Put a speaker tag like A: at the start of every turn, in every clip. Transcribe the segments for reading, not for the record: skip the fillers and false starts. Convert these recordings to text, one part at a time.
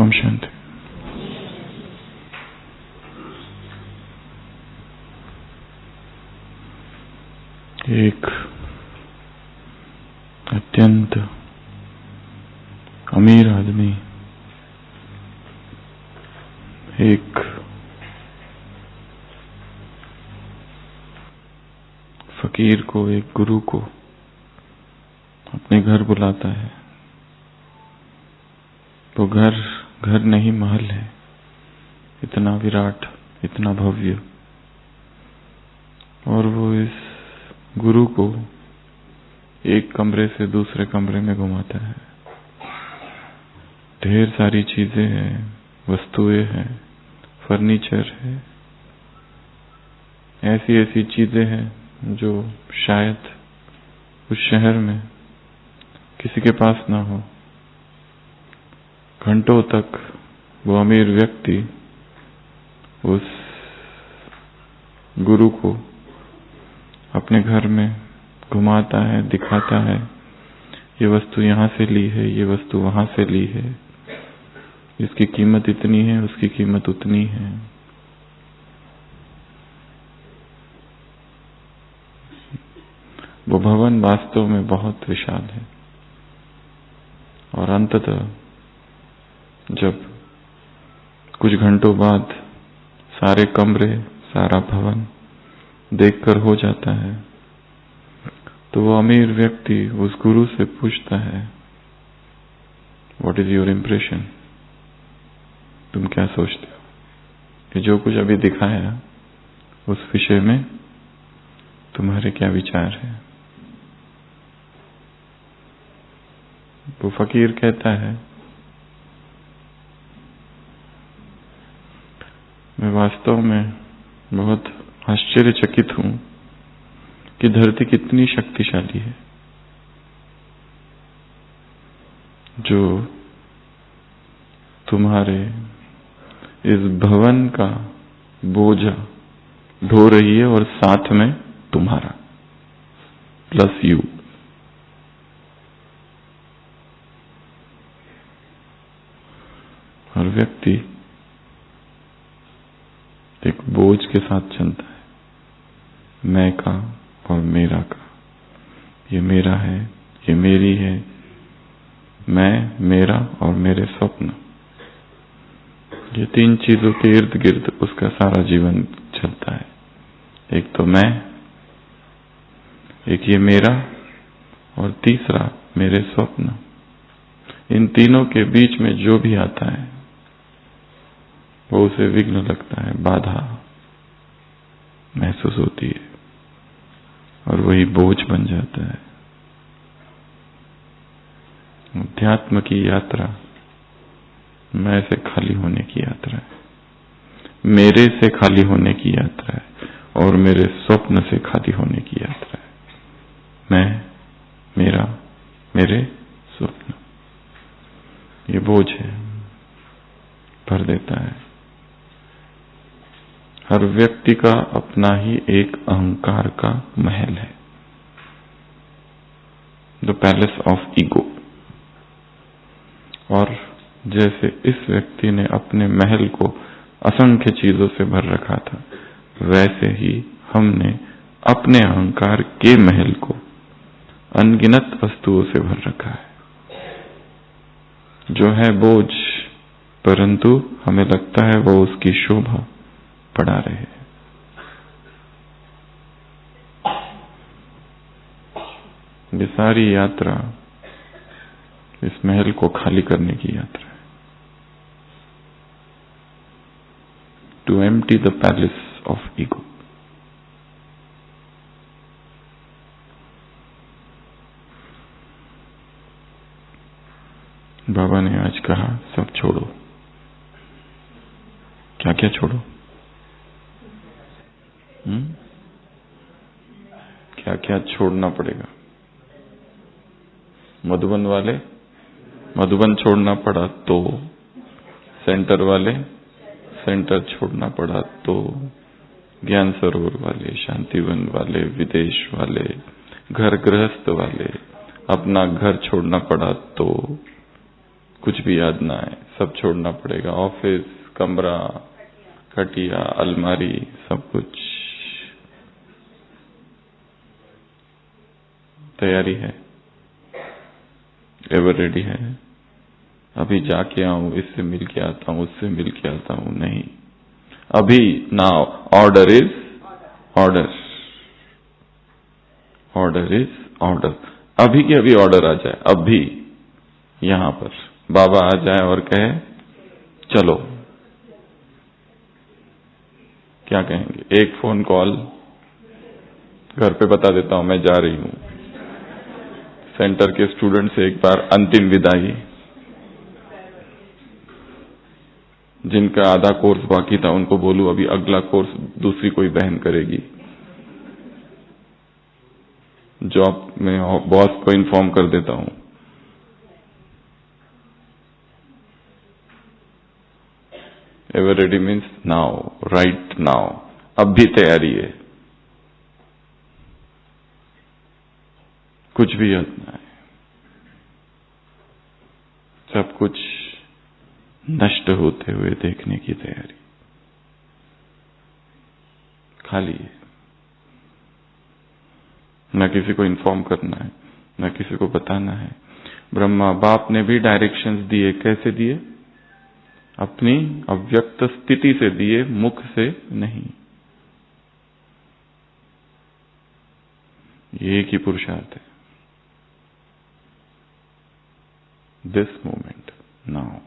A: ओम शांति। एक अत्यंत अमीर आदमी एक फकीर को, एक गुरु को अपने घर बुलाता है। वो घर नहीं, महल है, इतना विराट, इतना भव्य। और वो इस गुरु को एक कमरे से दूसरे कमरे में घुमाता है। ढेर सारी चीजें हैं, वस्तुएं हैं, फर्नीचर है, ऐसी ऐसी चीजें हैं जो शायद उस शहर में किसी के पास ना हो। घंटों तक वो अमीर व्यक्ति उस गुरु को अपने घर में घुमाता है, दिखाता है, ये वस्तु यहाँ से ली है, ये वस्तु वहां से ली है, इसकी कीमत इतनी है, उसकी कीमत उतनी है। वो भवन वास्तव में बहुत विशाल है। और अंततः जब कुछ घंटों बाद सारे कमरे, सारा भवन देखकर हो जाता है, तो वो अमीर व्यक्ति उस गुरु से पूछता है, व्हाट इज योर इम्प्रेशन? तुम क्या सोचते हो कि जो कुछ अभी दिखाया उस विषय में तुम्हारे क्या विचार है? वो फकीर कहता है, मैं वास्तव में बहुत आश्चर्यचकित हूं कि धरती कितनी शक्तिशाली है, जो तुम्हारे इस भवन का बोझा ढो रही है, और साथ में तुम्हारा प्लस यू। हर व्यक्ति एक बोझ के साथ चलता है, मैं का और मेरा का। ये मेरा है, ये मेरी है, मैं, मेरा और मेरे स्वप्न। ये तीन चीजों के इर्द गिर्द उसका सारा जीवन चलता है। एक तो मैं, एक ये मेरा, और तीसरा मेरे स्वप्न। इन तीनों के बीच में जो भी आता है वो उसे विघ्न लगता है, बाधा महसूस होती है, और वही बोझ बन जाता है। अध्यात्म की यात्रा मैं से खाली होने की यात्रा है, मेरे से खाली होने की यात्रा है, और मेरे स्वप्न से खाली होने की यात्रा है। मैं, मेरा, मेरे स्वप्न, ये बोझ है, भर देता है। हर व्यक्ति का अपना ही एक अहंकार का महल है, द पैलेस ऑफ ईगो। और जैसे इस व्यक्ति ने अपने महल को असंख्य चीजों से भर रखा था, वैसे ही हमने अपने अहंकार के महल को अनगिनत वस्तुओं से भर रखा है, जो है बोझ, परंतु हमें लगता है वो उसकी शोभा बढ़ा रहे हैं। ये सारी यात्रा इस महल को खाली करने की यात्रा है, to empty the palace of ego. बाबा ने आज कहा, सब छोड़ो। क्या क्या छोड़ो? क्या क्या छोड़ना पड़ेगा? मधुबन वाले मधुबन छोड़ना पड़ा तो, सेंटर वाले सेंटर छोड़ना पड़ा तो, ज्ञान सरोवर वाले, शांतिवन वाले, विदेश वाले, घर गृहस्थ वाले, अपना घर छोड़ना पड़ा तो, कुछ भी याद ना आए, सब छोड़ना पड़ेगा। ऑफिस, कमरा, खटिया, अलमारी, सब कुछ। तैयारी है? एवर रेडी है? अभी जाके आऊं, इससे मिल के आता हूं, उससे मिल के आता हूं, नहीं। अभी, now, order is order, order is order. अभी के अभी ऑर्डर आ जाए, अभी यहां पर बाबा आ जाए और कहे चलो, क्या कहेंगे? एक फोन कॉल, घर पे बता देता हूं मैं जा रही हूं। सेंटर के स्टूडेंट से एक बार अंतिम विदाई। जिनका आधा कोर्स बाकी था उनको बोलूं अभी अगला कोर्स दूसरी कोई बहन करेगी। जॉब में बॉस को इन्फॉर्म कर देता हूं। Ever ready means now, right now, अब भी तैयारी है। कुछ भी याद ना है, सब कुछ नष्ट होते हुए देखने की तैयारी, खाली है। न किसी को इन्फॉर्म करना है, न किसी को बताना है। ब्रह्मा बाप ने भी डायरेक्शंस दिए, कैसे दिए? अपनी अव्यक्त स्थिति से दिए, मुख से नहीं। ये एक ही पुरुषार्थ है। This moment now.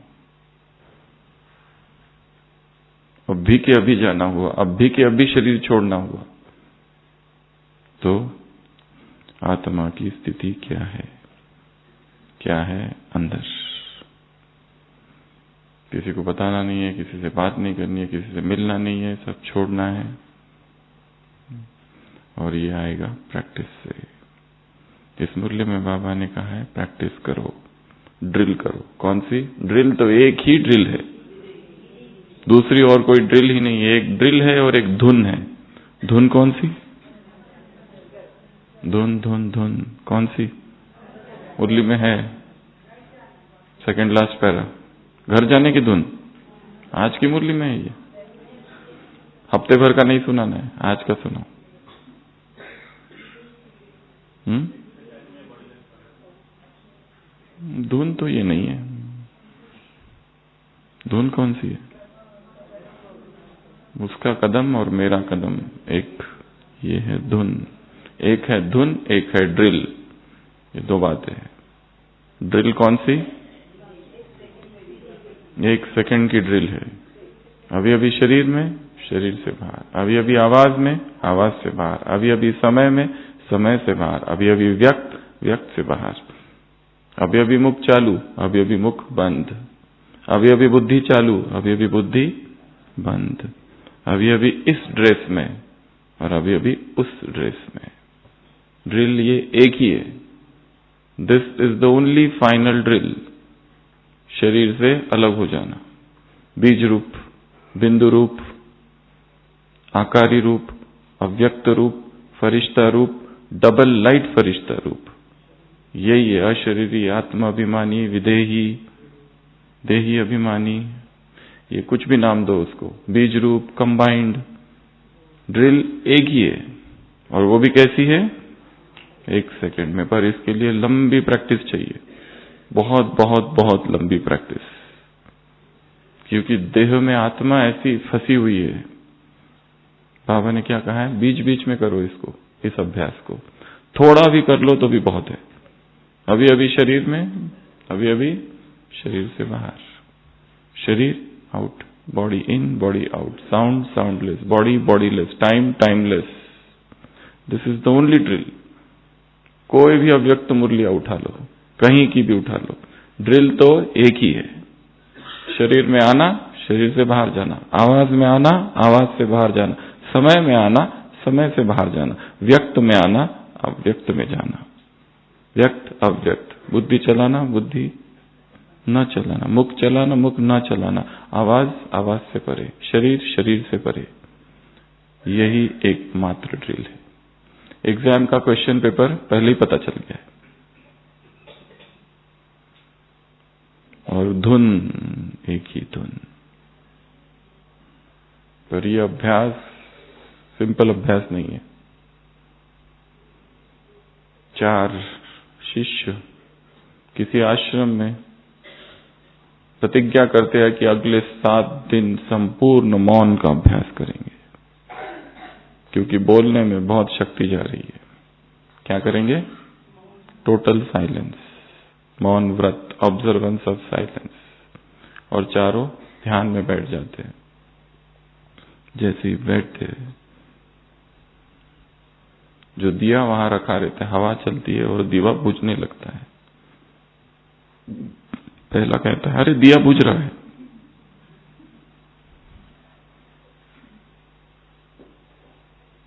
A: अभी के अभी जाना हुआ, अभी के अभी शरीर छोड़ना हुआ, तो आत्मा की स्थिति क्या है? क्या है अंदर? किसी को बताना नहीं है, किसी से बात नहीं करनी है, किसी से मिलना नहीं है, सब छोड़ना है। और ये आएगा प्रैक्टिस से। इस मुरली में बाबा ने कहा है प्रैक्टिस करो, ड्रिल करो। कौन सी ड्रिल? तो एक ही ड्रिल है, दूसरी और कोई ड्रिल ही नहीं है। एक ड्रिल है और एक धुन है। धुन कौन सी? धुन धुन धुन कौन सी? मुरली में है, सेकंड लास्ट पैरा, घर जाने की धुन। आज की मुरली में है ये, हफ्ते भर का नहीं सुनाना है, आज का सुनो। धुन तो ये नहीं है। धुन कौन सी है? उसका कदम और मेरा कदम एक, ये है धुन। एक है धुन, एक है ड्रिल, ये दो बातें हैं। ड्रिल कौन सी? एक सेकंड की ड्रिल है। अभी अभी शरीर में, शरीर से बाहर। अभी अभी आवाज में, आवाज से बाहर। अभी अभी समय में, समय से बाहर। अभी अभी व्यक्त, व्यक्त से बाहर। अभी अभी मुख चालू, अभी अभी मुख बंद। अभी अभी बुद्धि चालू, अभी अभी बुद्धि बंद। अभी अभी इस ड्रेस में और अभी अभी उस ड्रेस में। ड्रिल ये एक ही है। This is the only final drill. शरीर से अलग हो जाना, बीज रूप, बिंदु रूप, आकारी रूप, अव्यक्त रूप, फरिश्ता रूप, डबल लाइट फरिश्ता रूप। यही है अशरीरी, आत्माभिमानी, विदेही, देही अभिमानी, ये कुछ भी नाम दो उसको। बीज रूप, कंबाइंड ड्रिल एक ही है। और वो भी कैसी है? एक सेकंड में। पर इसके लिए लंबी प्रैक्टिस चाहिए, बहुत बहुत बहुत लंबी प्रैक्टिस। क्योंकि देह में आत्मा ऐसी फंसी हुई है। बाबा ने क्या कहा है? बीच बीच में करो इसको, इस अभ्यास को। थोड़ा भी कर लो तो भी बहुत है। अभी अभी शरीर में, अभी अभी शरीर से बाहर। शरीर out, body in, body out. Sound soundless, body bodiless, time timeless. This is the only drill. कोई भी अव्यक्त मुरलिया उठा लो, कहीं की भी उठा लो, ड्रिल तो एक ही है। शरीर में आना, शरीर से बाहर जाना। आवाज में आना, आवाज से बाहर जाना। समय में आना, समय से बाहर जाना। व्यक्त में आना, अव्यक्त में जाना। व्यक्त अव्यक्त, बुद्धि चलाना, बुद्धि न चलाना, मुख चलाना, मुख न चलाना। आवाज आवाज से परे, शरीर शरीर से परे। यही एकमात्र ड्रिल है। एग्जाम का क्वेश्चन पेपर पहले ही पता चल गया है। और धुन एक ही धुन। पर ये अभ्यास सिंपल अभ्यास नहीं है। 4 शिष्य किसी आश्रम में प्रतिज्ञा करते हैं कि अगले 7 दिन संपूर्ण मौन का अभ्यास करेंगे, क्योंकि बोलने में बहुत शक्ति जा रही है। क्या करेंगे? टोटल साइलेंस, मौन व्रत, ऑब्जर्वेंस ऑफ साइलेंस। और चारों ध्यान में बैठ जाते हैं। जैसे ही बैठते जो दिया वहां रखा रहता है, हवा चलती है और दीवा बुझने लगता है। पहला कहता है, अरे दिया बुझ रहा है।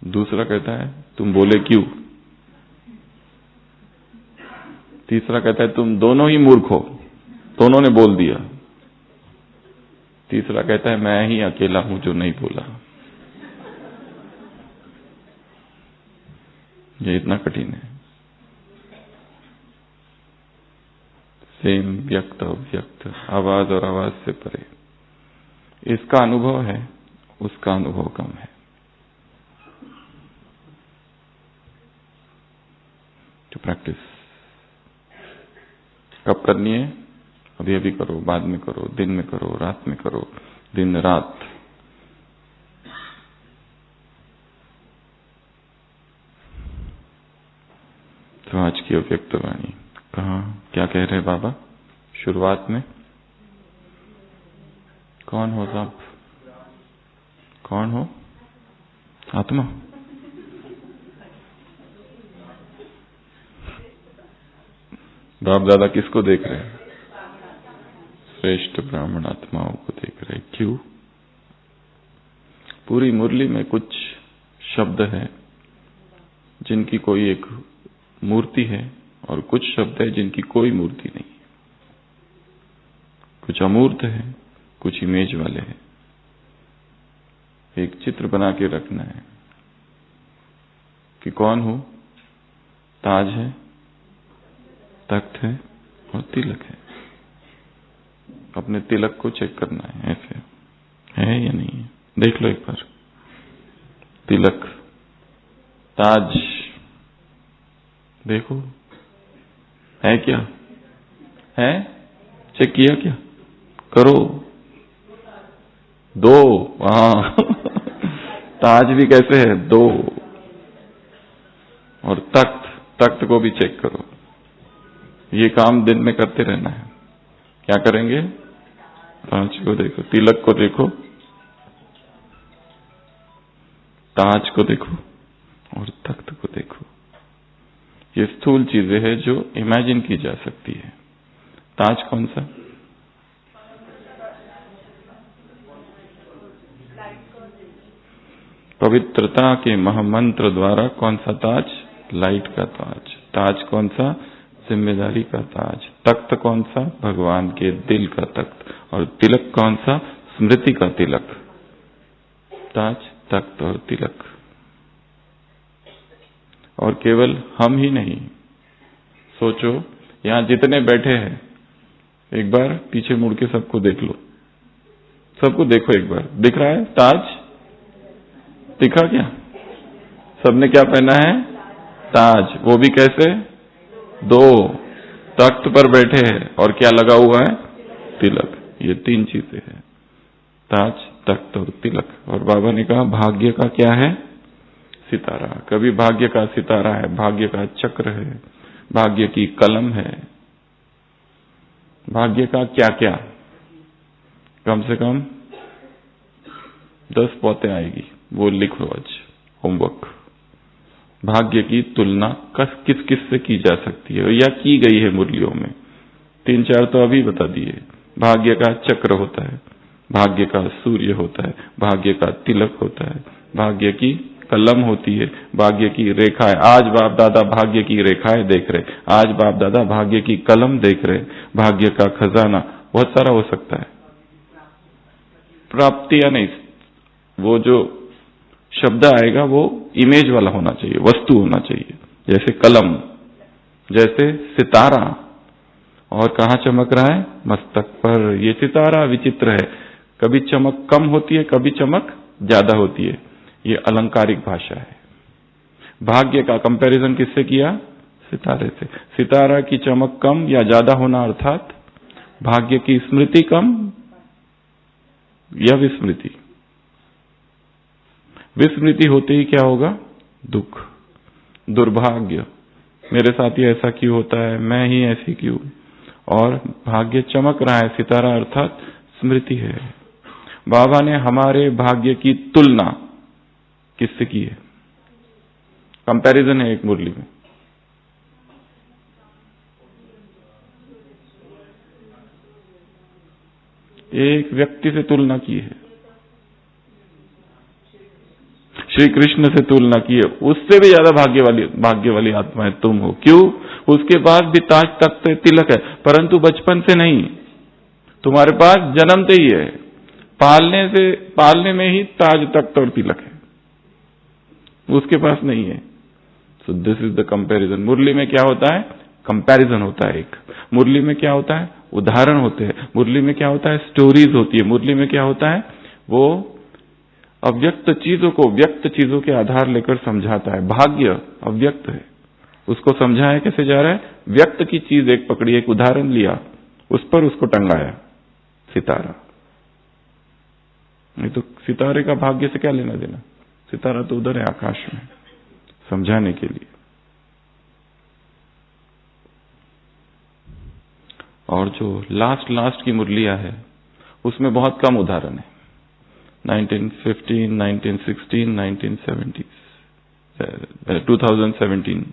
A: दूसरा कहता है, तुम बोले क्यों? तीसरा कहता है, तुम दोनों ही मूर्ख हो, दोनों ने बोल दिया। तीसरा कहता है, मैं ही अकेला हूं जो नहीं बोला। ये इतना कठिन है। सेम व्यक्त अव्यक्त, आवाज और आवाज से परे। इसका अनुभव है, उसका अनुभव कम है। तो प्रैक्टिस कब करनी है? अभी अभी करो, बाद में करो, दिन में करो, रात में करो, दिन रात। तो आज की अव्यक्त वाणी कहाँ क्या कह रहे बाबा शुरुआत में? कौन हो आप? कौन हो? आत्मा। बाप दादा किसको देख रहे हैं? श्रेष्ठ ब्राह्मण आत्माओं को देख रहे हैं। क्यों? पूरी मुरली में कुछ शब्द है जिनकी कोई एक मूर्ति है और कुछ शब्द है जिनकी कोई मूर्ति नहीं। कुछ अमूर्त है, कुछ इमेज वाले हैं। एक चित्र बना के रखना है कि कौन हो। ताज है, तख्त है और तिलक है। अपने तिलक को चेक करना है, ऐसे है या नहीं है। देख लो एक बार। तिलक, ताज देखो, है क्या? है? चेक किया क्या? करो। 2 वहां ताज भी कैसे है? 2। और तख्त को भी चेक करो। ये काम दिन में करते रहना है। क्या करेंगे? ताज को देखो, तिलक को देखो, ताज को देखो और तख्त को देखो। ये स्थूल चीजें हैं जो इमेजिन की जा सकती है। ताज कौन सा? पवित्रता के महामंत्र द्वारा कौन सा ताज? लाइट का ताज। ताज कौन सा? जिम्मेदारी का ताज। तख्त कौन सा? भगवान के दिल का तख्त। और तिलक कौन सा? स्मृति का तिलक। ताज, तख्त और तिलक। और केवल हम ही नहीं, सोचो यहां जितने बैठे हैं, एक बार पीछे मुड़ के सबको देख लो। सबको देखो एक बार। दिख रहा है ताज? दिखा क्या? सबने क्या पहना है? ताज। वो भी कैसे? 2। तख्त पर बैठे हैं और क्या लगा हुआ है? तिलक। ये 3 चीजें हैं, ताज, तख्त और तिलक। और बाबा ने कहा भाग्य का क्या है? सितारा। कभी भाग्य का सितारा है, भाग्य का चक्र है, भाग्य की कलम है। भाग्य का क्या क्या? कम से कम 10 पौते आएगी, वो लिखो आज होमवर्क। भाग्य की तुलना किस किस से की जा सकती है या की गई है मुरलियों में? 3-4 तो अभी बता दिए। भाग्य का चक्र होता है, भाग्य का सूर्य होता है, भाग्य का तिलक होता है, भाग्य की कलम होती है, भाग्य की रेखाएं। आज बाप दादा भाग्य की रेखाएं देख रहे, आज बाप दादा भाग्य की कलम देख रहे। भाग्य का खजाना बहुत सारा हो सकता है। प्राप्तियां नहीं, वो जो शब्द आएगा वो इमेज वाला होना चाहिए, वस्तु होना चाहिए। जैसे कलम, जैसे सितारा। और कहाँ चमक रहा है? मस्तक पर। ये सितारा विचित्र है, कभी चमक कम होती है, कभी चमक ज्यादा होती है। ये अलंकारिक भाषा है। भाग्य का कंपैरिजन किससे किया? सितारे से। सितारा की चमक कम या ज्यादा होना अर्थात भाग्य की स्मृति कम या विस्मृति। विस्मृति होते ही क्या होगा? दुख, दुर्भाग्य, मेरे साथ ही ऐसा क्यों होता है, मैं ही ऐसी क्यों। और भाग्य चमक रहा है, सितारा अर्थात स्मृति है। बाबा ने हमारे भाग्य की तुलना किससे की है? कंपैरिजन है एक मुरली में। एक व्यक्ति से तुलना की है, श्री कृष्ण से तुलना की है। उससे भी ज्यादा भाग्य वाली आत्माएं तुम हो। क्यों? उसके पास भी ताज तख्त तिलक है, परंतु बचपन से नहीं। तुम्हारे पास जन्मते ही है, पालने में ही ताज तख्त और तिलक है, उसके पास नहीं है। So this is the comparison. मुरली में क्या होता है? कंपैरिजन होता है। एक मुरली में क्या होता है? उदाहरण होते हैं। मुरली में क्या होता है? स्टोरीज होती है। मुरली में क्या होता है? वो अव्यक्त चीजों को व्यक्त चीजों के आधार लेकर समझाता है। भाग्य अव्यक्त है, उसको समझाया कैसे जा रहा है? व्यक्त की चीज एक पकड़ी, एक उदाहरण लिया, उस पर उसको टंगाया, सितारा। नहीं तो सितारे का भाग्य से क्या लेना देना? सितारा तो उधर है आकाश में, समझाने के लिए। और जो लास्ट की मुरलियां है उसमें बहुत कम उदाहरण है। 1915, 1916, 1970, 2017,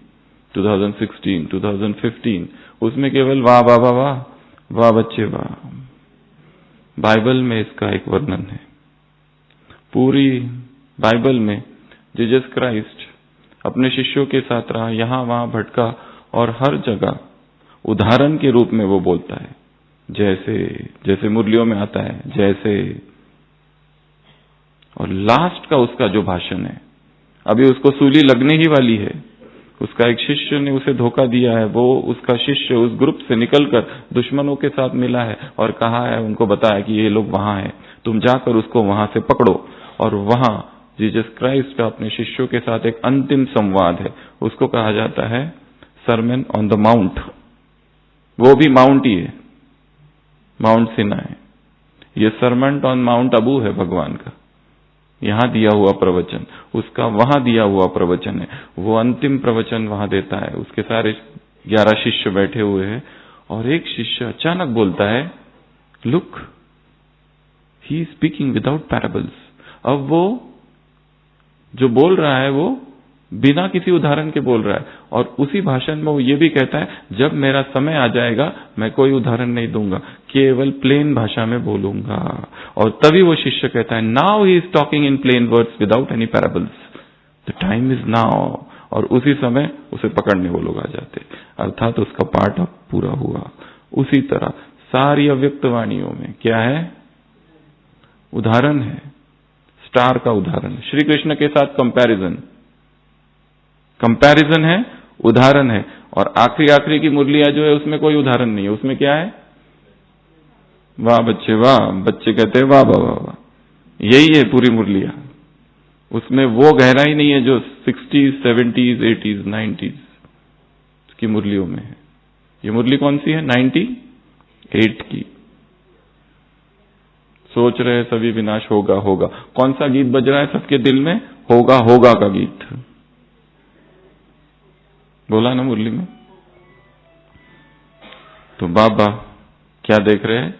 A: 2016, 2015, उसमें केवल वाह वाह वाह वाह वाह बच्चे वाह। बाइबल में इसका एक वर्णन है। पूरी बाइबल में जीसस क्राइस्ट अपने शिष्यों के साथ रहा, यहां वहां भटका और हर जगह उदाहरण के रूप में वो बोलता है। जैसे मुरलियों में आता है जैसे। और लास्ट का उसका जो भाषण है, अभी उसको सूली लगने ही वाली है, उसका एक शिष्य ने उसे धोखा दिया है। वो उसका शिष्य उस ग्रुप से निकलकर दुश्मनों के साथ मिला है और कहा है, उनको बताया कि ये लोग वहां हैं, तुम जाकर उसको वहां से पकड़ो। और वहां जीसस क्राइस्ट का अपने शिष्यों के साथ एक अंतिम संवाद है, उसको कहा जाता है सरमन ऑन द माउंट। वो भी माउंट ही है, माउंट सिनाई। ये सरमन ऑन माउंट अबू है भगवान का, यहां दिया हुआ प्रवचन, उसका वहां दिया हुआ प्रवचन है। वो अंतिम प्रवचन वहां देता है, उसके सारे 11 शिष्य बैठे हुए हैं और एक शिष्य अचानक बोलता है, look he is speaking without parables. अब वो जो बोल रहा है वो बिना किसी उदाहरण के बोल रहा है। और उसी भाषण में वो ये भी कहता है, जब मेरा समय आ जाएगा मैं कोई उदाहरण नहीं दूंगा, केवल प्लेन भाषा में बोलूंगा। और तभी वो शिष्य कहता है, now he is talking in plain words without any parables, the time is now. और उसी समय उसे पकड़ने वो लोग आ जाते, अर्थात उसका पाठ अब पूरा हुआ। उसी तरह सारी अव्यक्त वाणियों में क्या है? उदाहरण है, स्टार का उदाहरण। श्री कृष्ण के साथ कंपैरिजन है, उदाहरण है। और आखिरी की मुरलियां जो है उसमें कोई उदाहरण नहीं है, उसमें क्या है? वाह बच्चे वाह, बच्चे कहते हैं वाह वाह वाह वाह। यही है पूरी मुरलियां। उसमें वो गहराई नहीं है जो 60s, 70s, 80s, 90s की मुरलियों में है। ये मुरली कौन सी है? 98 की। सोच रहे सभी विनाश होगा होगा। कौन सा गीत बज रहा है सबके दिल में? होगा होगा का गीत बोला ना मुरली में। तो बाबा क्या देख रहे हैं?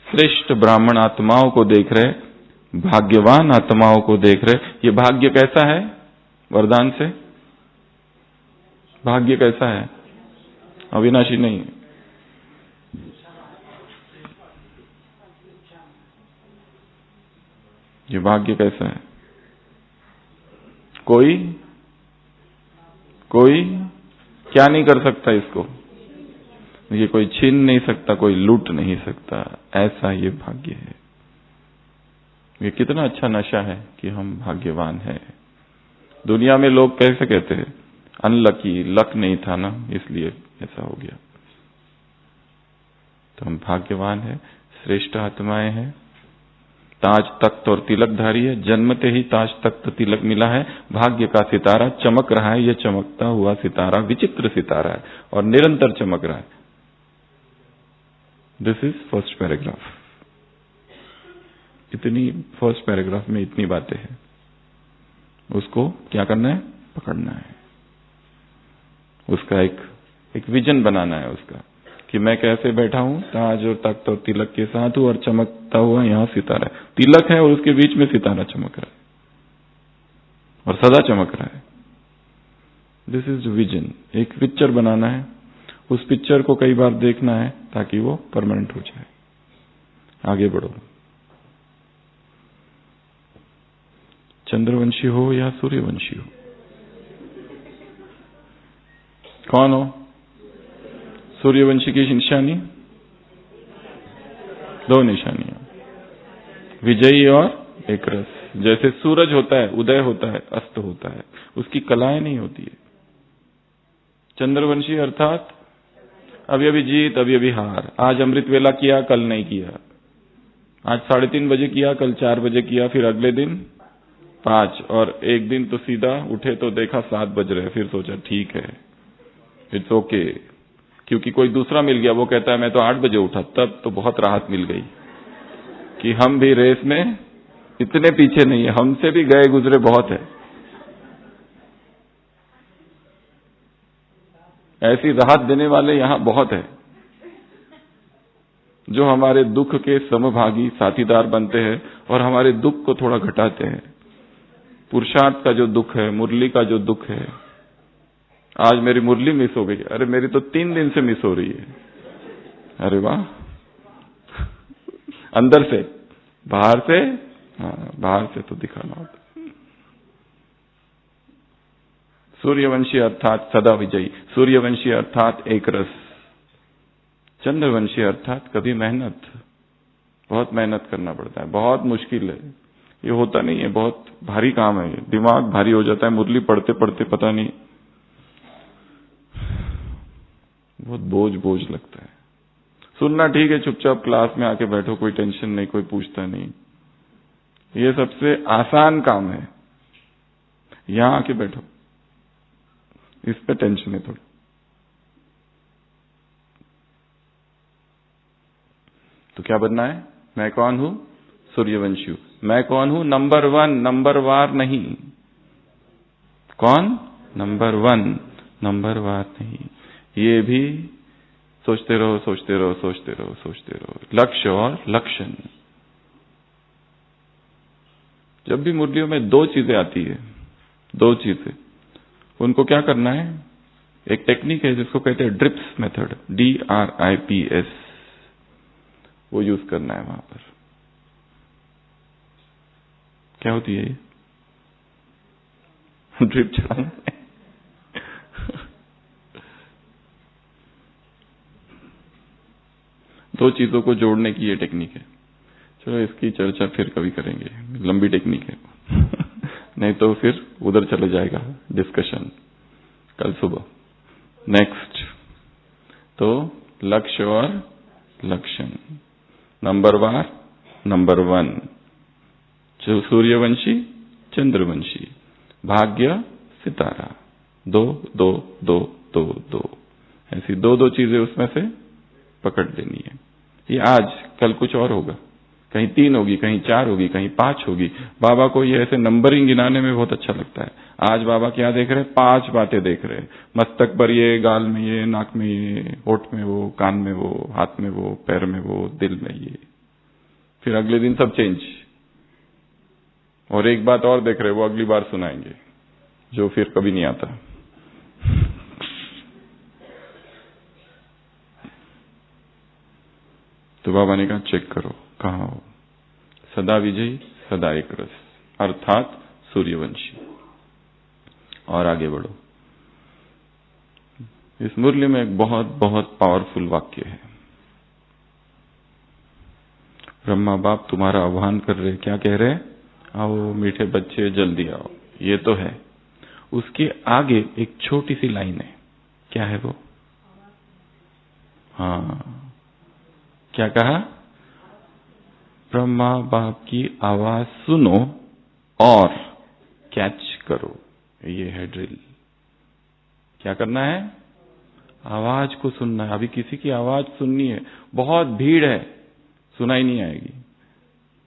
A: श्रेष्ठ ब्राह्मण आत्माओं को देख रहे, भाग्यवान आत्माओं को देख रहे। ये भाग्य कैसा है? वरदान से भाग्य कैसा है? अविनाशी नहीं। ये भाग्य कैसा है? कोई क्या नहीं कर सकता इसको, ये कोई छीन नहीं सकता, कोई लूट नहीं सकता। ऐसा ये भाग्य है। ये कितना अच्छा नशा है कि हम भाग्यवान हैं। दुनिया में लोग कैसे कहते हैं? अनलकी, लक नहीं था ना इसलिए ऐसा हो गया। तो हम भाग्यवान है, श्रेष्ठ आत्माएं हैं, ताज तख्त और तिलकधारी है, जन्मते ही ताज तख्त तिलक मिला है, भाग्य का सितारा चमक रहा है। ये चमकता हुआ सितारा विचित्र सितारा है और निरंतर चमक रहा है। This is first paragraph. इतनी फर्स्ट पैराग्राफ में इतनी बातें हैं, उसको क्या करना है? पकड़ना है। उसका एक विजन बनाना है उसका, कि मैं कैसे बैठा हूं ताज और तख्त और तिलक के साथ हूं और चमकता हुआ यहां सितारा है। तिलक है और उसके बीच में सितारा चमक रहा है और सदा चमक रहा है। This is vision. एक पिक्चर बनाना है, उस पिक्चर को कई बार देखना है ताकि वो परमानेंट हो जाए। आगे बढ़ो। चंद्रवंशी हो या सूर्यवंशी हो, कौन हो? सूर्यवंशी की निशानी, दो निशानियां, विजयी और एक रस। जैसे सूरज होता है, उदय होता है, अस्त होता है, उसकी कलाएं नहीं होती है। चंद्रवंशी अर्थात अभी अभी जीत, अभी अभी हार। आज अमृत वेला किया, कल नहीं किया। आज 3:30 बजे किया, कल 4 बजे किया, फिर अगले दिन 5, और एक दिन तो सीधा उठे तो देखा 7 बज रहे, फिर सोचा ठीक है, इट्स ओके, क्योंकि कोई दूसरा मिल गया, वो कहता है मैं तो 8 बजे उठा। तब तो बहुत राहत मिल गई कि हम भी रेस में इतने पीछे नहीं है, हमसे भी गए गुजरे बहुत है। ऐसी राहत देने वाले यहां बहुत है, जो हमारे दुख के समभागी साथीदार बनते हैं और हमारे दुख को थोड़ा घटाते हैं। पुरुषार्थ का जो दुख है, मुरली का जो दुख है, आज मेरी मुरली मिस हो गई, अरे मेरी तो 3 दिन से मिस हो रही है। अरे वाह, अंदर से, बाहर से, हाँ, बाहर से तो दिखाना होता। सूर्यवंशी अर्थात सदा विजयी, सूर्यवंशी अर्थात एक रस, चंद्रवंशी अर्थात कभी मेहनत, बहुत मेहनत करना पड़ता है, बहुत मुश्किल है, ये होता नहीं है, बहुत भारी काम है, दिमाग भारी हो जाता है मुरली पढ़ते पढ़ते, पता नहीं बहुत बोझ लगता है। सुनना ठीक है, चुपचाप क्लास में आके बैठो, कोई टेंशन नहीं, कोई पूछता नहीं, ये सबसे आसान काम है। यहां आके बैठो, इस पे टेंशन है थोड़ी। तो क्या बनना है? मैं कौन हूं? सूर्यवंशी हूं। मैं कौन हूं? नंबर 1, नंबर वार नहीं। कौन? नंबर 1, नंबर वार नहीं। ये भी सोचते रहो, सोचते रहो, सोचते रहो, सोचते रहो। लक्ष्य और लक्षण। जब भी मुरलियों में 2 चीजें आती है, 2 चीजें, उनको क्या करना है? एक टेक्निक है जिसको कहते हैं ड्रिप्स मेथड, DRIPS, वो यूज करना है वहां पर। क्या होती है ये? ड्रिप चलाना है। दो चीजों को जोड़ने की ये टेक्निक है। चलो इसकी चर्चा फिर कभी करेंगे, लंबी टेक्निक है। नहीं तो फिर उधर चले जाएगा डिस्कशन कल सुबह। नेक्स्ट, तो लक्ष्य और लक्षण, नंबर वार, नंबर 1, जो सूर्यवंशी, चंद्रवंशी, भाग्य, सितारा, 2 2 2 2 2, ऐसी 2 चीजें उसमें से पकड़ लेनी है। ये आज, कल कुछ और होगा, कहीं 3 होगी, कहीं 4 होगी, कहीं 5 होगी। बाबा को ये ऐसे नंबरिंग गिनाने में बहुत अच्छा लगता है। आज बाबा क्या देख रहे हैं? 5 बातें देख रहे हैं। मस्तक पर ये, गाल में ये, नाक में ये, होठ में वो, कान में वो, हाथ में वो, पैर में वो, दिल में ये। फिर अगले दिन सब चेंज, और एक बात और देख रहे हैं, वो अगली बार सुनाएंगे, जो फिर कभी नहीं आता। तो बाबा ने कहा चेक करो कहां हो। सदा विजयी, सदा एक रस, अर्थात सूर्यवंशी। और आगे बढ़ो। इस मुरली में एक बहुत बहुत पावरफुल वाक्य है। ब्रह्मा बाप तुम्हारा आह्वान कर रहे, क्या कह रहे? आओ मीठे बच्चे, जल्दी आओ। ये तो है। उसके आगे एक छोटी सी लाइन है, क्या है वो? हाँ, क्या कहा? ब्रह्मा बाप की आवाज सुनो और कैच करो। ये है ड्रिल। क्या करना है? आवाज को सुनना है। अभी किसी की आवाज सुननी है, बहुत भीड़ है, सुनाई नहीं आएगी,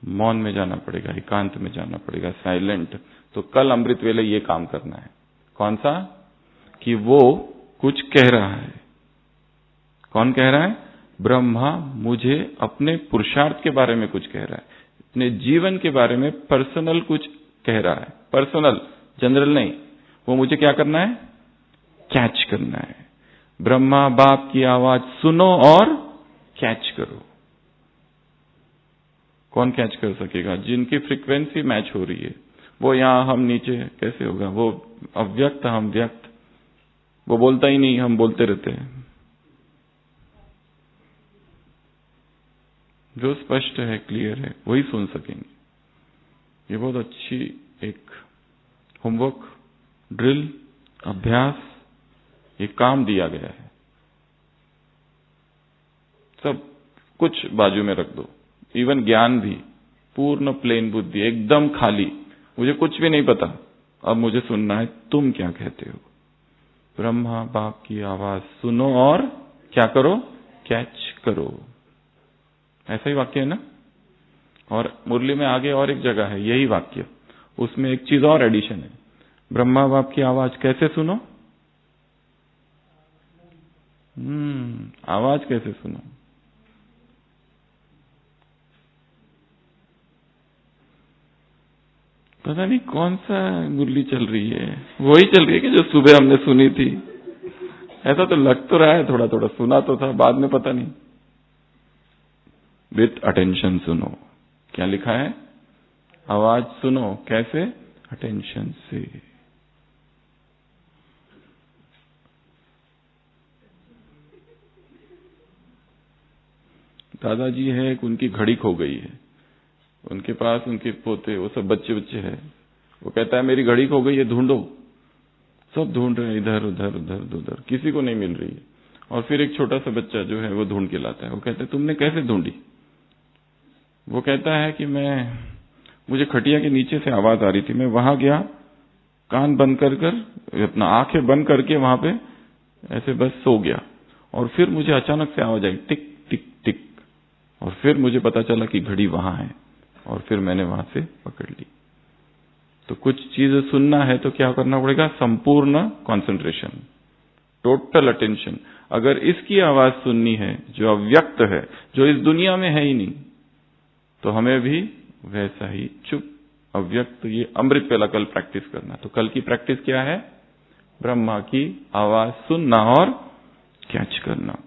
A: मौन में जाना पड़ेगा, एकांत में जाना पड़ेगा, साइलेंट। तो कल अमृत वेले ये काम करना है। कौन सा? कि वो कुछ कह रहा है। कौन कह रहा है? ब्रह्मा मुझे अपने पुरुषार्थ के बारे में कुछ कह रहा है, अपने जीवन के बारे में पर्सनल कुछ कह रहा है। पर्सनल, जनरल नहीं। वो मुझे क्या करना है? कैच करना है। ब्रह्मा बाप की आवाज सुनो और कैच करो। कौन कैच कर सकेगा? जिनकी फ्रीक्वेंसी मैच हो रही है। वो यहां, हम नीचे, कैसे होगा? वो अव्यक्त, हम व्यक्त। वो बोलता ही नहीं, हम बोलते रहते हैं। जो स्पष्ट है, क्लियर है, वही सुन सकेंगे। ये बहुत अच्छी एक होमवर्क, ड्रिल, अभ्यास, ये काम दिया गया है। सब कुछ बाजू में रख दो, इवन ज्ञान भी, पूर्ण प्लेन बुद्धि, एकदम खाली, मुझे कुछ भी नहीं पता, अब मुझे सुनना है तुम क्या कहते हो। ब्रह्मा बाप की आवाज सुनो और क्या करो? कैच करो। ऐसा ही वाक्य है ना? और मुरली में आगे और एक जगह है यही वाक्य, उसमें एक चीज और एडिशन है। ब्रह्मा बाप की आवाज कैसे सुनो? आवाज कैसे सुनो? पता नहीं कौन सा मुरली चल रही है, वही चल रही है कि जो सुबह हमने सुनी थी। ऐसा तो लग तो रहा है, थोड़ा थोड़ा सुना तो था, बाद में पता नहीं। विथ अटेंशन सुनो। क्या लिखा है? आवाज सुनो कैसे? अटेंशन से। दादाजी है, उनकी घड़ी खो गई है, उनके पास उनके पोते, वो सब बच्चे बच्चे हैं। वो कहता है मेरी घड़ी खो गई है, ढूंढो। सब ढूंढ रहे हैं, इधर उधर उधर उधर, किसी को नहीं मिल रही है। और फिर एक छोटा सा बच्चा जो है वो ढूंढ के लाता है। वो कहता है तुमने कैसे ढूंढी? वो कहता है कि मुझे खटिया के नीचे से आवाज आ रही थी, मैं वहां गया, कान बंद कर अपना आंखें बंद करके वहां पे ऐसे बस सो गया, और फिर मुझे अचानक से आवाज आई, टिक टिक टिक, और फिर मुझे पता चला कि घड़ी वहां है, और फिर मैंने वहां से पकड़ ली। तो कुछ चीजें सुनना है तो क्या करना पड़ेगा? संपूर्ण कंसंट्रेशन, टोटल अटेंशन। अगर इसकी आवाज सुननी है जो अव्यक्त है, जो इस दुनिया में है ही नहीं, तो हमें भी वैसा ही चुप अव्यक्त, ये अमृत वेला कल प्रैक्टिस करना। तो कल की प्रैक्टिस क्या है? ब्रह्मा की आवाज सुनना और कैच करना।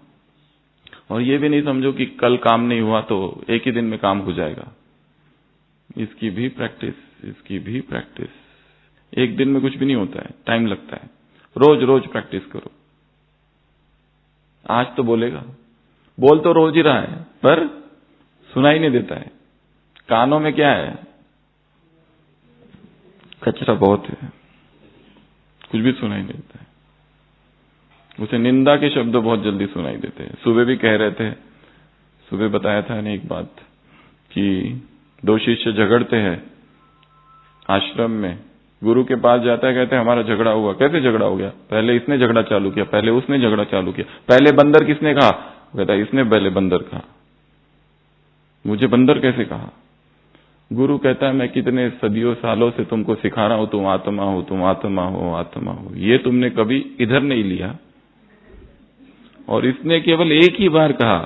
A: और ये भी नहीं समझो कि कल काम नहीं हुआ तो एक ही दिन में काम हो जाएगा। इसकी भी प्रैक्टिस, इसकी भी प्रैक्टिस। एक दिन में कुछ भी नहीं होता है, टाइम लगता है। रोज रोज प्रैक्टिस करो। आज तो बोलेगा, बोल तो रोज ही रहा है, पर सुनाई नहीं देता है। कानों में क्या है? कचरा बहुत है, कुछ भी सुनाई नहीं देता है। उसे निंदा के शब्द बहुत जल्दी सुनाई देते हैं। सुबह भी कह रहे थे, सुबह बताया था ने एक बात कि दो शिष्य झगड़ते हैं आश्रम में। गुरु के पास जाता है, कहते हैं हमारा झगड़ा हुआ। कैसे झगड़ा हो गया? पहले इसने झगड़ा चालू किया, पहले उसने झगड़ा चालू किया। पहले बंदर किसने कहा? कहता है इसने पहले बंदर कहा। मुझे बंदर कैसे कहा? गुरु कहता है मैं कितने सदियों सालों से तुमको सिखा रहा हूं, तुम आत्मा हो, तुम आत्मा हो, आत्मा हो। ये तुमने कभी इधर नहीं लिया, और इसने केवल एक ही बार कहा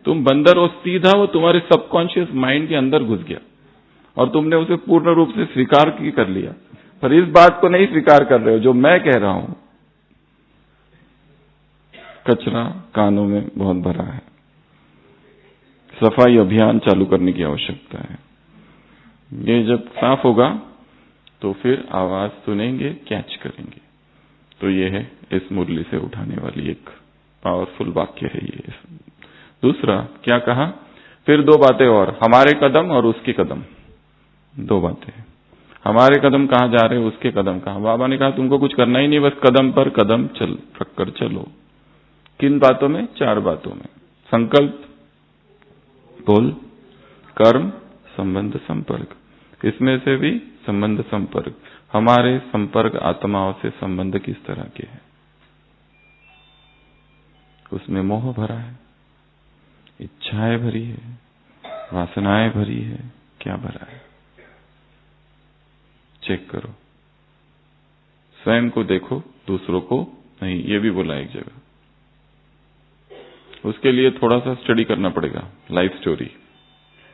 A: तुम बंदर हो, सीधा वो तुम्हारे सबकॉन्शियस माइंड के अंदर घुस गया, और तुमने उसे पूर्ण रूप से स्वीकार की कर लिया। पर इस बात को नहीं स्वीकार कर रहे हो जो मैं कह रहा हूं। कचरा कानों में बहुत भरा है। सफाई अभियान चालू करने की आवश्यकता है। ये जब साफ होगा तो फिर आवाज सुनेंगे, कैच करेंगे। तो ये है इस मुरली से उठाने वाली एक पावरफुल वाक्य है ये। दूसरा क्या कहा? फिर दो बातें और, हमारे कदम और उसके कदम। दो बातें, हमारे कदम कहां जा रहे हैं, उसके कदम कहां। बाबा ने कहा तुमको कुछ करना ही नहीं, बस कदम पर कदम रख कर चलो। किन बातों में? चार बातों में। संकल्प, बोल। कर्म, संबंध, संपर्क। इसमें से भी संबंध संपर्क, हमारे संपर्क आत्माओं से संबंध किस तरह के हैं? उसमें मोह भरा है, इच्छाएं भरी है, वासनाएं भरी है, क्या भरा है? चेक करो, स्वयं को देखो, दूसरों को नहीं। ये भी बोला एक जगह। उसके लिए थोड़ा सा स्टडी करना पड़ेगा, लाइफ स्टोरी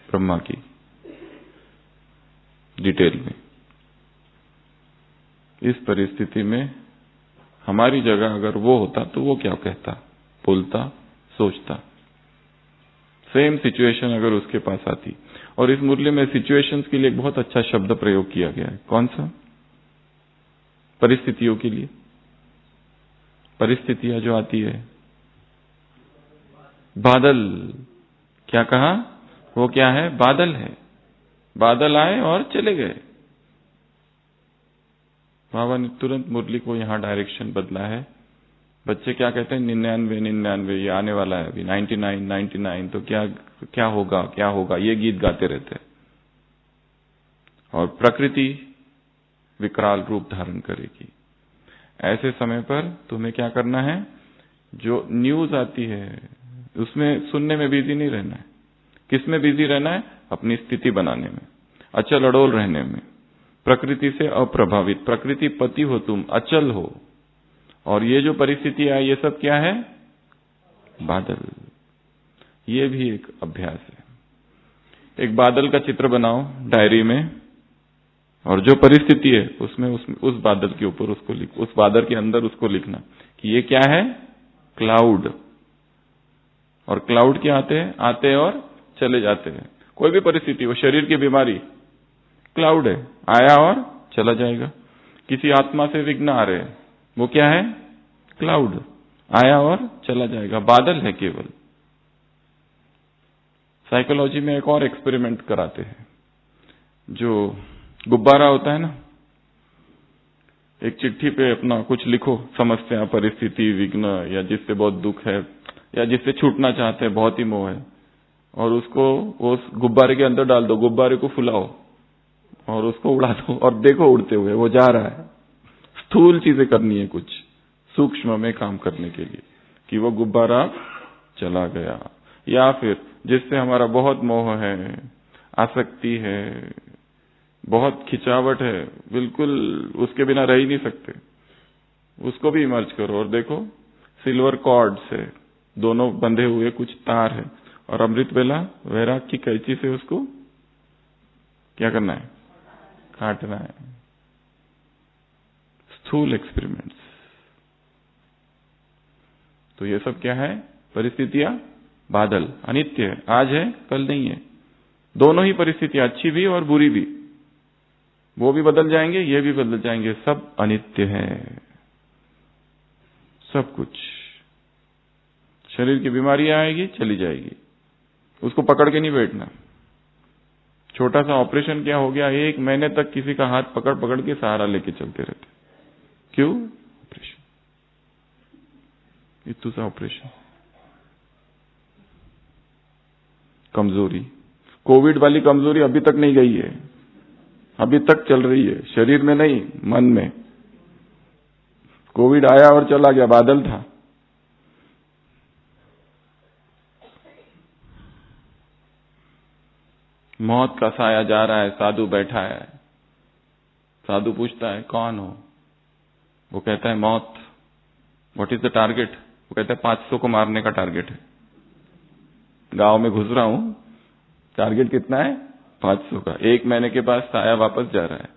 A: ब्रह्मा की डिटेल में। इस परिस्थिति में हमारी जगह अगर वो होता तो वो क्या कहता, बोलता, सोचता? सेम सिचुएशन अगर उसके पास आती। और इस मुरली में सिचुएशंस के लिए एक बहुत अच्छा शब्द प्रयोग किया गया है। कौन सा? परिस्थितियों के लिए। परिस्थितियां जो आती है, बादल। क्या कहा? वो क्या है? बादल है। बादल आए और चले गए। बाबा ने तुरंत मुरली को यहां डायरेक्शन बदला है। बच्चे क्या कहते हैं? 99 99, ये आने वाला है अभी, 99 99, तो क्या होगा, क्या होगा, ये गीत गाते रहते हैं। और प्रकृति विकराल रूप धारण करेगी। ऐसे समय पर तुम्हें क्या करना है? जो न्यूज आती है उसमें सुनने में बिजी नहीं रहना है। किसमें बिजी रहना है? अपनी स्थिति बनाने में, अचल अडोल रहने में, प्रकृति से अप्रभावित। प्रकृति पति हो तुम, अचल हो। और ये जो परिस्थिति है, ये सब क्या है? बादल। ये भी एक अभ्यास है। एक बादल का चित्र बनाओ डायरी में, और जो परिस्थिति है उसमें उस बादल के ऊपर उसको लिख, उस बादल के अंदर उसको लिखना कि ये क्या है? क्लाउड। और क्लाउड क्या आते हैं और चले जाते हैं। कोई भी परिस्थिति हो, शरीर की बीमारी, क्लाउड है, आया और चला जाएगा। किसी आत्मा से विघ्न आ रहे हैं, वो क्या है? क्लाउड, आया और चला जाएगा, बादल है केवल। साइकोलॉजी में एक और एक्सपेरिमेंट कराते हैं। जो गुब्बारा होता है ना, एक चिट्ठी पे अपना कुछ लिखो, समस्या, परिस्थिति, विघ्न, या जिससे बहुत दुख है, या जिससे छूटना चाहते हैं, बहुत ही मोह है, और उसको उस गुब्बारे के अंदर डाल दो। गुब्बारे को फुलाओ और उसको उड़ा दो, और देखो उड़ते हुए वो जा रहा है। स्थूल चीजें करनी है, कुछ सूक्ष्म में काम करने के लिए, कि वो गुब्बारा चला गया। या फिर जिससे हमारा बहुत मोह है, आसक्ति है, बहुत खिंचावट है, बिल्कुल उसके बिना रह ही नहीं सकते, उसको भी इमर्ज करो और देखो सिल्वर कॉर्ड से दोनों बंधे हुए कुछ तार है, और अमृत बेला वैराग की कैंची से उसको क्या करना है? काटना है। स्थूल एक्सपेरिमेंट्स। तो ये सब क्या है? परिस्थितियां बादल, अनित्य है, आज है कल नहीं है। दोनों ही परिस्थितियां, अच्छी भी और बुरी भी, वो भी बदल जाएंगे, ये भी बदल जाएंगे, सब अनित्य है। सब कुछ। शरीर की बीमारियां आएगी, चली जाएगी, उसको पकड़ के नहीं बैठना। छोटा सा ऑपरेशन क्या हो गया, 1 महीने तक किसी का हाथ पकड़ पकड़ के सहारा लेके चलते रहते। क्यों? ऑपरेशन, इतना सा ऑपरेशन। कमजोरी, कोविड वाली कमजोरी अभी तक नहीं गई है, अभी तक चल रही है, शरीर में नहीं, मन में। कोविड आया और चला गया, बादल था। मौत का साया जा रहा है, साधु बैठा है। साधु पूछता है कौन हो? वो कहता है मौत। What is the target? वो कहता है 500 को मारने का टारगेट है। गांव में घुस रहा हूं, टारगेट कितना है? 500 का। 1 महीने के बाद साया वापस जा रहा है।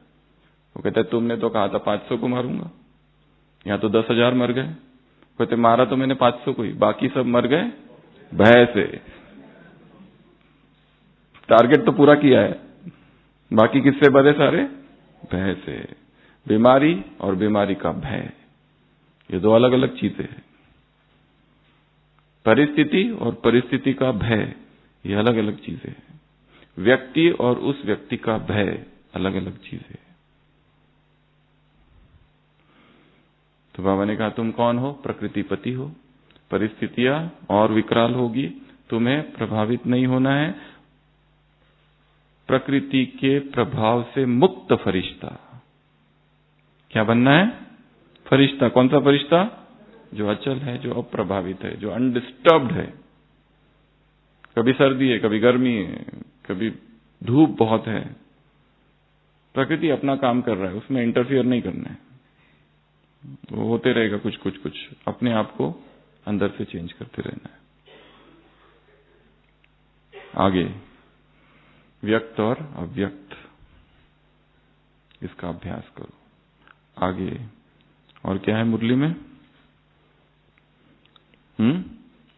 A: वो कहता है तुमने तो कहा था 500 को मारूंगा, यहां तो 10,000 मर गए। कहते मारा तो मैंने 500 को ही, बाकी सब मर गए भय से। टारगेट तो पूरा किया है, बाकी किससे बधे सारे? भय से। बीमारी और बीमारी का भय, ये 2 अलग अलग चीजें हैं। परिस्थिति और परिस्थिति का भय, ये अलग अलग चीजें हैं। व्यक्ति और उस व्यक्ति का भय, अलग अलग चीजें हैं। तो बाबा ने कहा तुम कौन हो? प्रकृतिपति हो। परिस्थितियां और विकराल होगी तुम्हें प्रभावित नहीं होना है, प्रकृति के प्रभाव से मुक्त फरिश्ता। क्या बनना है? फरिश्ता। कौन सा फरिश्ता? जो अचल है, जो अप्रभावित है, जो अनडिस्टर्ब्ड है। कभी सर्दी है, कभी गर्मी है, कभी धूप बहुत है, प्रकृति अपना काम कर रहा है, उसमें इंटरफियर नहीं करना है। वो होते रहेगा कुछ कुछ कुछ, अपने आप को अंदर से चेंज करते रहना है। आगे व्यक्त और अव्यक्त, इसका अभ्यास करो। आगे और क्या है मुरली में?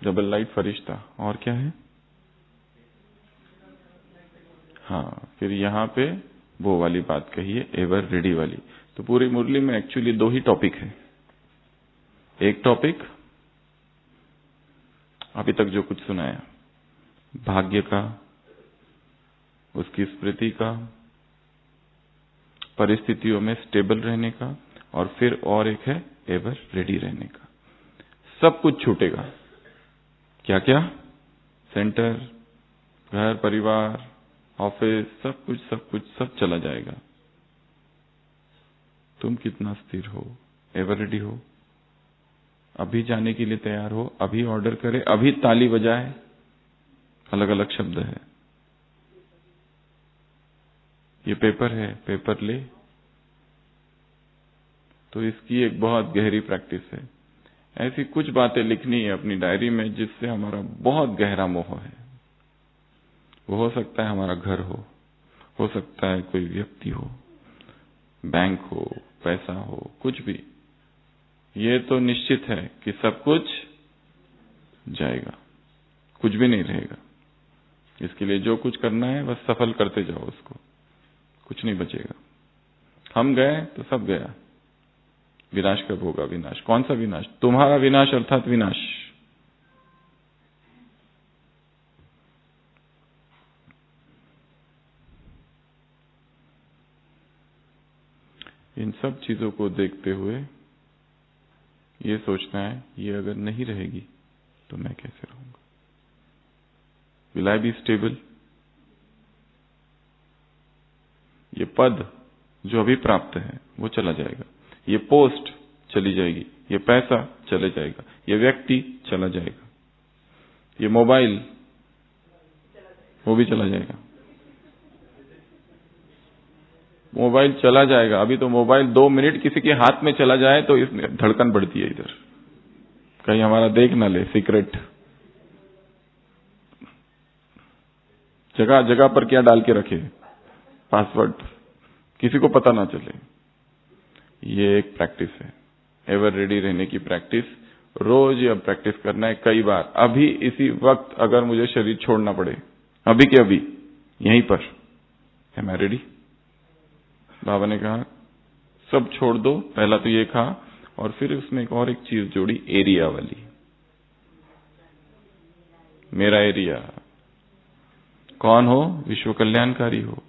A: डबल लाइट फरिश्ता। और क्या है? हाँ, फिर यहां पे वो वाली बात कही है, एवर रेडी वाली। तो पूरी मुरली में एक्चुअली दो ही टॉपिक है। एक टॉपिक अभी तक जो कुछ सुनाया, भाग्य का, उसकी स्मृति का, परिस्थितियों में स्टेबल रहने का, और फिर और एक है एवर रेडी रहने का। सब कुछ छूटेगा। क्या क्या? सेंटर, घर, परिवार, ऑफिस, सब चला जाएगा। तुम कितना स्थिर हो, एवर रेडी हो, अभी जाने के लिए तैयार हो, अभी ऑर्डर करे, अभी ताली बजाए। अलग अलग शब्द है। ये पेपर है, पेपर ले। तो इसकी एक बहुत गहरी प्रैक्टिस है। ऐसी कुछ बातें लिखनी है अपनी डायरी में जिससे हमारा बहुत गहरा मोह है। वो हो सकता है हमारा घर हो सकता है कोई व्यक्ति हो, बैंक हो, पैसा हो, कुछ भी। ये तो निश्चित है कि सब कुछ जाएगा, कुछ भी नहीं रहेगा। इसके लिए जो कुछ करना है बस सफल करते जाओ उसको, कुछ नहीं बचेगा। हम गए तो सब गया। विनाश कब होगा? विनाश। कौन सा विनाश? तुम्हारा विनाश अर्थात विनाश। इन सब चीजों को देखते हुए ये सोचना है, ये अगर नहीं रहेगी तो मैं कैसे रहूंगा? Will I be stable? ये पद जो अभी प्राप्त है वो चला जाएगा, ये पोस्ट चली जाएगी, ये पैसा चले जाएगा, ये व्यक्ति चला जाएगा, ये मोबाइल वो भी चला जाएगा। मोबाइल चला जाएगा। अभी तो मोबाइल 2 मिनट किसी के हाथ में चला जाए तो इस धड़कन बढ़ती है, इधर कहीं हमारा देख ना ले, सीक्रेट जगह जगह पर क्या डाल के रखे, पासवर्ड, किसी को पता ना चले। ये एक प्रैक्टिस है, एवर रेडी रहने की प्रैक्टिस। रोज ये प्रैक्टिस करना है कई बार। अभी इसी वक्त अगर मुझे शरीर छोड़ना पड़े, अभी के अभी यहीं पर, एम आई रेडी? बाबा ने कहा सब छोड़ दो, पहला तो ये कहा, और फिर उसमें एक और एक चीज जोड़ी, एरिया वाली। मेरा एरिया। कौन हो? विश्व कल्याणकारी हो।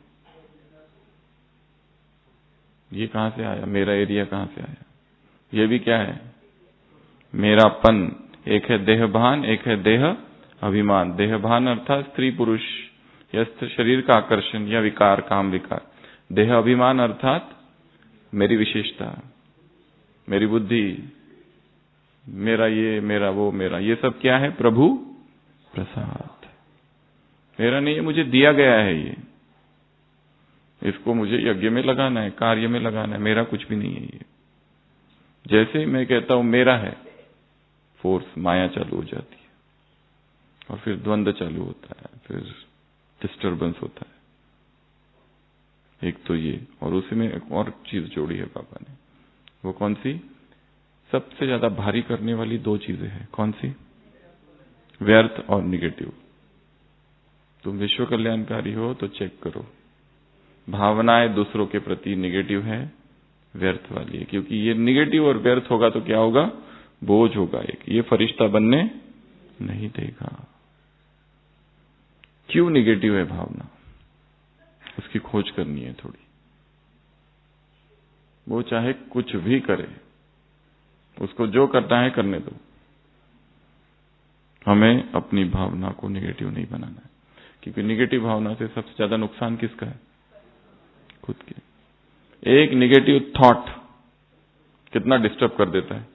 A: ये कहां से आया? मेरा एरिया कहां से आया? ये भी क्या है? मेरापन। एक है देहभान, एक है देह अभिमान। देहभान अर्थात स्त्री पुरुष या शरीर का आकर्षण या विकार, काम विकार। देह अभिमान अर्थात मेरी विशेषता, मेरी बुद्धि, मेरा ये, मेरा वो, मेरा ये सब क्या है? प्रभु प्रसाद। मेरा नहीं है, मुझे दिया गया है ये, इसको मुझे यज्ञ में लगाना है, कार्य में लगाना है, मेरा कुछ भी नहीं है ये। जैसे ही मैं कहता हूं मेरा है, फोर्स, माया चालू हो जाती है, और फिर द्वंद्व चालू होता है, फिर डिस्टर्बेंस होता है। एक तो ये, और उसी में एक और चीज जोड़ी है बाबा ने। वो कौन सी? सबसे ज्यादा भारी करने वाली 2 चीजें हैं। कौन सी? व्यर्थ और निगेटिव। तुम विश्व कल्याणकारी हो तो चेक करो, भावनाएं दूसरों के प्रति निगेटिव है, व्यर्थ वाली है। क्योंकि ये निगेटिव और व्यर्थ होगा तो क्या होगा? बोझ होगा एक, ये फरिश्ता बनने नहीं देगा। क्यों निगेटिव है भावना? उसकी खोज करनी है थोड़ी। वो चाहे कुछ भी करे, उसको जो करना है करने दो। हमें अपनी भावना को नेगेटिव नहीं बनाना है, क्योंकि नेगेटिव भावना से सबसे ज्यादा नुकसान किसका है? खुद के। एक नेगेटिव थॉट कितना डिस्टर्ब कर देता है।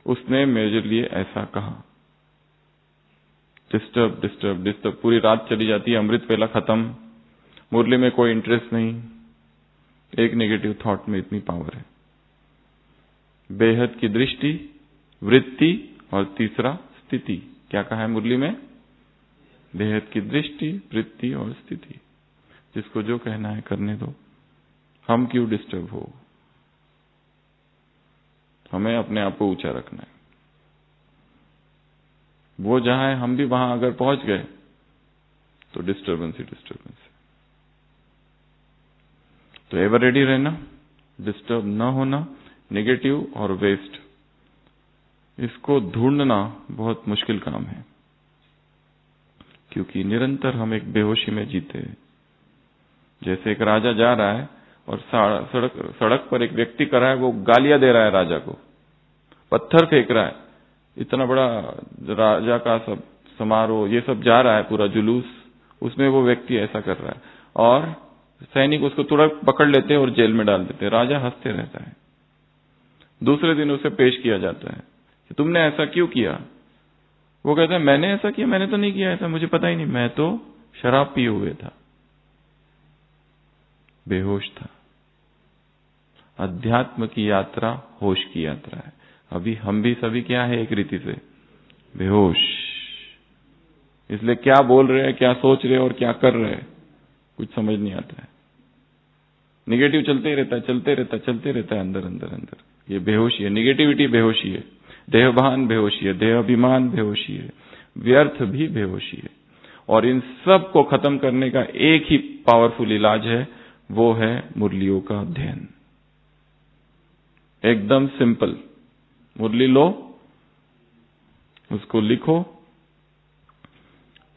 A: उसने मेरे लिए ऐसा कहा, डिस्टर्ब डिस्टर्ब डिस्टर्ब, पूरी रात चली जाती है, अमृत वेला खत्म, मुरली में कोई इंटरेस्ट नहीं। एक नेगेटिव थॉट में इतनी पावर है। बेहद की दृष्टि, वृत्ति और तीसरा स्थिति। क्या कहा है मुरली में? बेहद की दृष्टि, वृत्ति और स्थिति। जिसको जो कहना है करने दो, हम क्यों डिस्टर्ब हो। हमें अपने आप को ऊंचा रखना है। वो जहां है हम भी वहां अगर पहुंच गए तो डिस्टर्बेंस ही डिस्टर्बेंस है। तो एवर रेडी रहना, डिस्टर्ब न होना, नेगेटिव और वेस्ट, इसको ढूंढना बहुत मुश्किल काम है, क्योंकि निरंतर हम एक बेहोशी में जीते हैं। जैसे एक राजा जा रहा है और सड़क पर एक व्यक्ति कर रहा है, वो गालियां दे रहा है राजा को, पत्थर फेंक रहा है, इतना बड़ा राजा का सब समारोह, ये सब जा रहा है पूरा जुलूस, उसमें वो व्यक्ति ऐसा कर रहा है और सैनिक उसको तुरंत पकड़ लेते हैं और जेल में डाल देते हैं। राजा हंसते रहता है। दूसरे दिन उसे पेश किया जाता है कि तुमने ऐसा क्यों किया। वो कहता है मैंने ऐसा किया? मैंने तो नहीं किया ऐसा, मुझे पता ही नहीं, मैं तो शराब पिए हुए था, बेहोश था। अध्यात्म की यात्रा होश की यात्रा है। अभी हम भी सभी क्या है, एक रीति से बेहोश। इसलिए क्या बोल रहे हैं, क्या सोच रहे हैं और क्या कर रहे हैं कुछ समझ नहीं आता है। निगेटिव चलते ही रहता है, चलते रहता है, चलते रहता है अंदर अंदर अंदर। ये बेहोशी है, निगेटिविटी बेहोशी है, देहभान बेहोशी है, देहाभिमान बेहोशी है, व्यर्थ भी बेहोशी है। और इन सब को खत्म करने का एक ही पावरफुल इलाज है, वो है मुरलियों का अध्ययन। एकदम सिंपल, मुरली लो, उसको लिखो,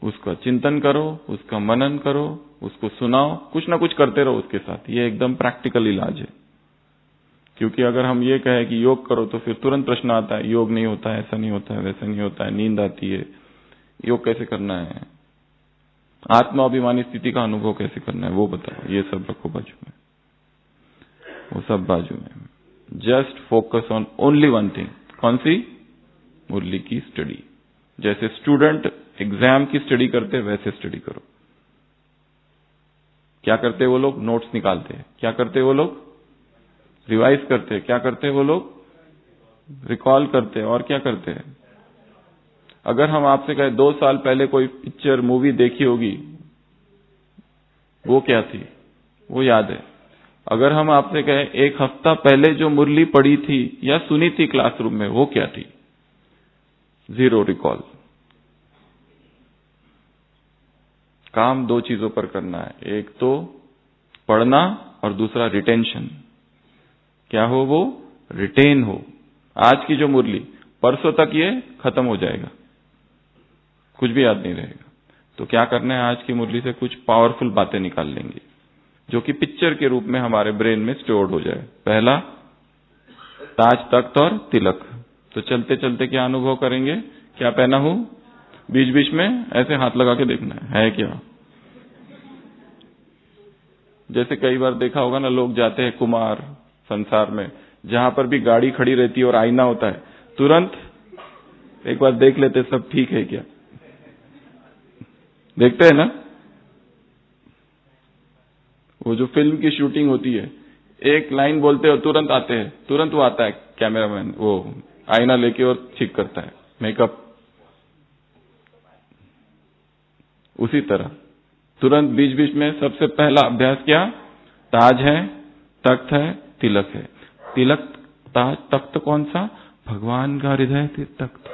A: उसका चिंतन करो, उसका मनन करो, उसको सुनाओ, कुछ ना कुछ करते रहो उसके साथ। ये एकदम प्रैक्टिकल इलाज है। क्योंकि अगर हम ये कहें कि योग करो तो फिर तुरंत प्रश्न आता है, योग नहीं होता है, ऐसा नहीं होता है, वैसा नहीं होता है, नींद आती है, योग कैसे करना है, आत्माभिमानी स्थिति का अनुभव कैसे करना है, वो बताओ। ये सब रखो बाजू में, वो सब बाजू में। Just focus on only one thing. कौन सी? मुरली की स्टडी। जैसे स्टूडेंट एग्जाम की स्टडी करते वैसे स्टडी करो। क्या करते वो लोग? नोट्स निकालते हैं। क्या करते वो लोग? रिवाइज करते हैं। क्या करते वो लोग? रिकॉल करते हैं। और क्या करते हैं? अगर हम आपसे कहें 2 साल पहले कोई पिक्चर मूवी देखी होगी, वो क्या थी, वो याद है। अगर हम आपसे कहें 1 हफ्ता पहले जो मुरली पढ़ी थी या सुनी थी क्लासरूम में, वो क्या थी? Zero recall. काम 2 चीजों पर करना है, एक तो पढ़ना और दूसरा रिटेंशन। क्या हो? वो रिटेन हो। आज की जो मुरली, परसों तक ये खत्म हो जाएगा, कुछ भी याद नहीं रहेगा। तो क्या करना है, आज की मुरली से कुछ पावरफुल बातें निकाल लेंगे जो कि पिक्चर के रूप में हमारे ब्रेन में स्टोर्ड हो जाए। पहला, ताज, तख्त और तिलक। तो चलते चलते क्या अनुभव करेंगे? क्या पहना हूं? बीच बीच में ऐसे हाथ लगा के देखना है क्या। जैसे कई बार देखा होगा ना, लोग जाते हैं कुमार संसार में, जहां पर भी गाड़ी खड़ी रहती है और आईना होता है, तुरंत एक बार देख लेते सब ठीक है क्या। देखते हैं ना, वो जो फिल्म की शूटिंग होती है, एक लाइन बोलते हो तुरंत आते हैं, तुरंत वो आता है कैमरामैन, वो आईना लेके और ठीक करता है मेकअप। उसी तरह तुरंत बीच बीच में सबसे पहला अभ्यास क्या? ताज है, तख्त है, तिलक है। तिलक, ताज, तख्त कौन सा? भगवान का हृदय तख्त।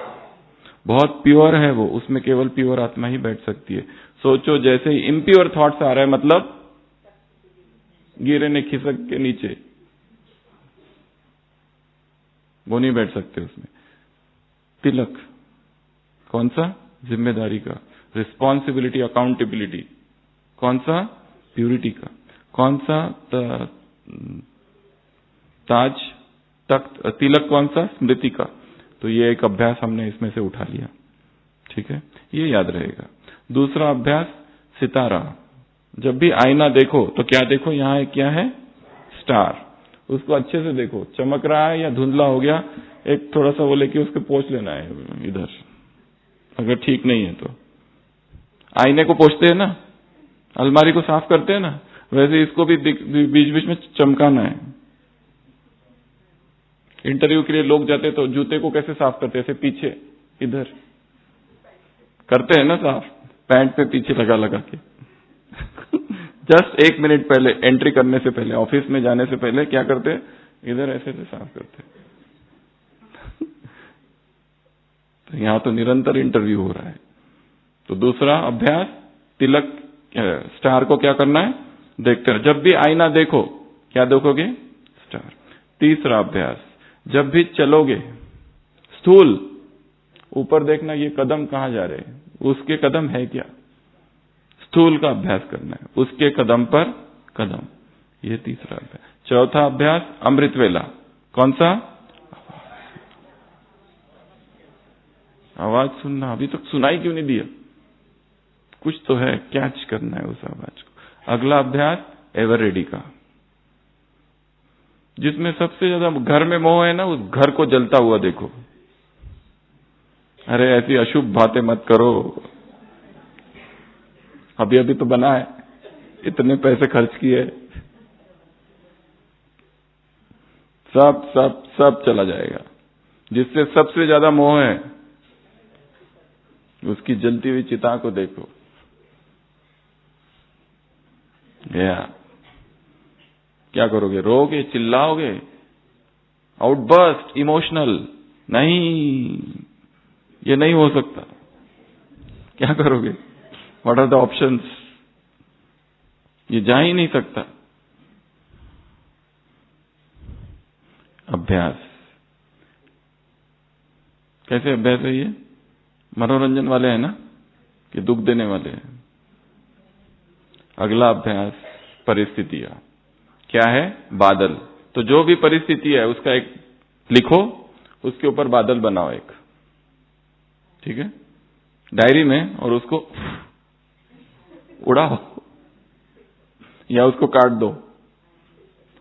A: बहुत प्योर है वो, उसमें केवल प्योर आत्मा ही बैठ सकती है। सोचो जैसे ही इम्प्योर थॉट्स आ रहे हैं, मतलब गिरे ने खिसक के नीचे, वो नहीं बैठ सकते उसमें। तिलक कौन सा? जिम्मेदारी का, रिस्पॉन्सिबिलिटी, अकाउंटेबिलिटी। कौन सा? प्यूरिटी का। कौन सा? ताज, तख्त, तिलक कौन सा? स्मृति का। तो ये एक अभ्यास हमने इसमें से उठा लिया, ठीक है, ये याद रहेगा। दूसरा अभ्यास सितारा। जब भी आईना देखो तो क्या देखो, यहां क्या है, स्टार। उसको अच्छे से देखो, चमक रहा है या धुंधला हो गया, एक थोड़ा सा वो लेके उसको पोंछ लेना है इधर, अगर ठीक नहीं है तो। आईने को पोंछते हैं ना, अलमारी को साफ करते हैं ना, वैसे इसको भी बीच बीच में चमकाना है। इंटरव्यू के लिए लोग जाते तो जूते को कैसे साफ करते हैं, ऐसे पीछे इधर करते हैं ना साफ, पैंट पे पीछे लगा लगा के। जस्ट 1 मिनट पहले, एंट्री करने से पहले, ऑफिस में जाने से पहले क्या करते हैं, इधर ऐसे से साफ करते हैं। तो यहां तो निरंतर इंटरव्यू हो रहा है। तो दूसरा अभ्यास, तिलक, स्टार को क्या करना है, देखते रहो। जब भी आईना देखो, क्या देखोगे, स्टार। तीसरा अभ्यास, जब भी चलोगे, स्थूल, ऊपर देखना ये कदम कहां जा रहे हैं, उसके कदम है क्या, स्थूल का अभ्यास करना है, उसके कदम पर कदम, ये तीसरा अभ्यास। चौथा अभ्यास अमृत वेला। कौन सा, आवाज सुनना। अभी तक सुनाई क्यों नहीं दिया, कुछ तो है, कैच करना है उस आवाज को। अगला अभ्यास एवर रेडी का, जिसमें सबसे ज्यादा घर में मोह है ना, उस घर को जलता हुआ देखो। अरे ऐसी अशुभ बातें मत करो, अभी अभी तो बना है, इतने पैसे खर्च किए, सब सब सब चला जाएगा। जिससे सबसे ज्यादा मोह है, उसकी जलती हुई चिता को देखो। क्या करोगे, रोगे, चिल्लाओगे, आउटबर्स्ट, इमोशनल? नहीं, ये नहीं हो सकता। क्या करोगे, व्हाट आर द ऑप्शंस? ये जा ही नहीं सकता। अभ्यास कैसे अभ्यास है ये, मनोरंजन वाले हैं ना, कि दुख देने वाले हैं? अगला अभ्यास परिस्थितियां, क्या है, बादल। तो जो भी परिस्थिति है उसका एक लिखो, उसके ऊपर बादल बनाओ एक, ठीक है, डायरी में, और उसको उड़ाओ या उसको काट दो।